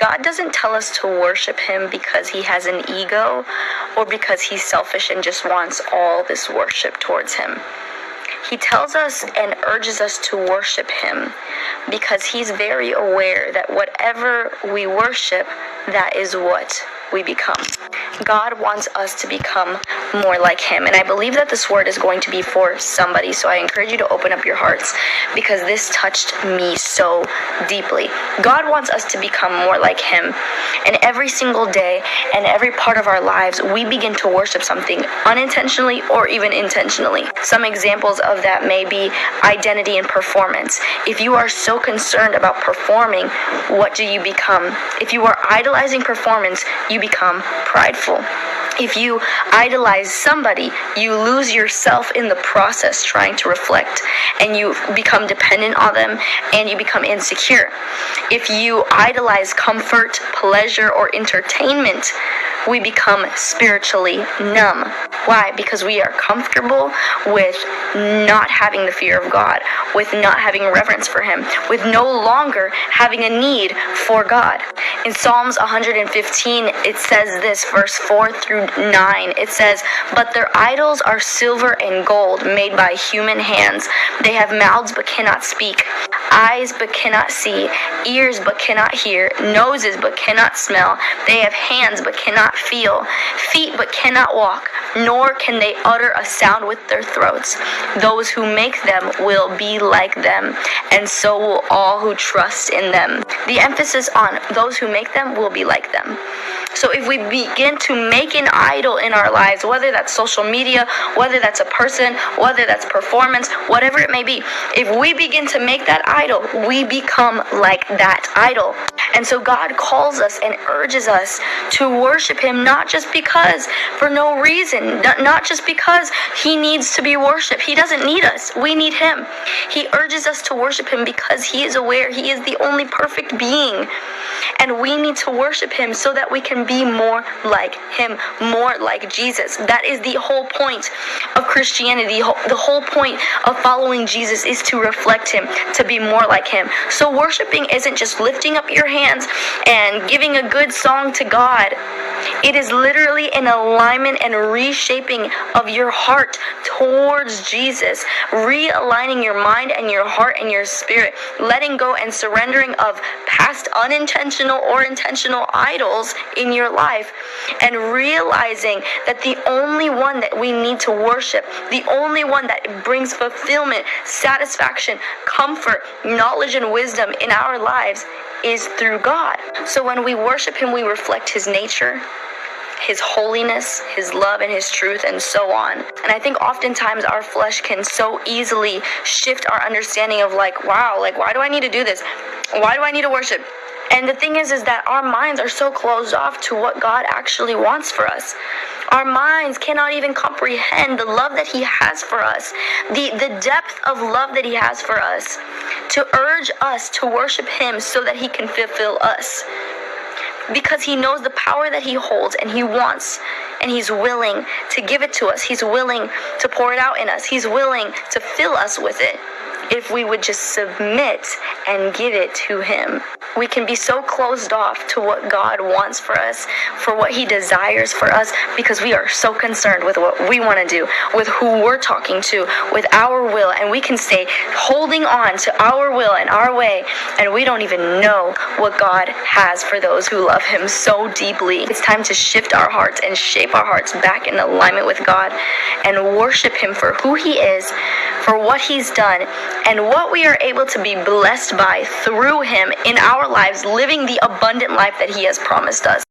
God doesn't tell us to worship him because he has an ego or because he's selfish and just wants all this worship towards him. He tells us and urges us to worship him because he's very aware that whatever we worship, that is what we become. God wants us to become more like him. And I believe that this word is going to be for somebody. So I encourage you to open up your hearts because this touched me so deeply. God wants us to become more like him. And every single day and every part of our lives, we begin to worship something unintentionally or even intentionally. Some examples of that may be identity and performance. If you are so concerned about performing, what do you become? If you are idolizing performance, you become prideful. If you idolize somebody, you lose yourself in the process trying to reflect, and you become dependent on them, and you become insecure. If you idolize comfort, pleasure, or entertainment, we become spiritually numb. Why? Because we are comfortable with not having the fear of God, with not having reverence for him, with no longer having a need for God. In Psalms 115, it says this, verse 4 through 9, it says, "But their idols are silver and gold made by human hands. They have mouths but cannot speak, eyes but cannot see, ears but cannot hear, noses but cannot smell. They have hands but cannot feel, feet but cannot walk, nor can they utter a sound with their throats. Those who make them will be like them, and so will all who trust in them." The emphasis on those who make them will be like them. So if we begin to make an idol in our lives, whether that's social media, whether that's a person, whether that's performance, whatever it may be, if we begin to make that idol, we become like that idol. And so God calls us and urges us to worship him, not just because, for no reason, not just because he needs to be worshipped. He doesn't need us. We need him. He urges us to worship him because he is aware he is the only perfect being. And we need to worship him so that we can be more like him, more like Jesus. That is the whole point of Christianity. The whole point of following Jesus is to reflect him, to be more like him. So worshiping isn't just lifting up your hands and giving a good song to God. It is literally an alignment and reshaping of your heart towards Jesus, realigning your mind and your heart and your spirit, letting go and surrendering of past unintentional or intentional idols in your life, and realizing that the only one that we need to worship, the only one that brings fulfillment, satisfaction, comfort, knowledge, and wisdom in our lives is through God. So when we worship him, we reflect his nature, his holiness, his love, and his truth, and so on. And I think oftentimes our flesh can so easily shift our understanding of wow, why do I need to do this? Why do I need to worship? And the thing is that our minds are so closed off to what God actually wants for us. Our minds cannot even comprehend the love that he has for us, the depth of love that he has for us, to urge us to worship him so that he can fulfill us. Because he knows the power that he holds, and he wants and he's willing to give it to us. He's willing to pour it out in us. He's willing to fill us with it if we would just submit and give it to him. We can be so closed off to what God wants for us, for what he desires for us, because we are so concerned with what we want to do, with who we're talking to, with our will, and we can stay holding on to our will and our way, and we don't even know what God has for those who love him so deeply. It's time to shift our hearts and shape our hearts back in alignment with God and worship him for who he is, for what he's done, and what we are able to be blessed by through him in our lives, living the abundant life that he has promised us.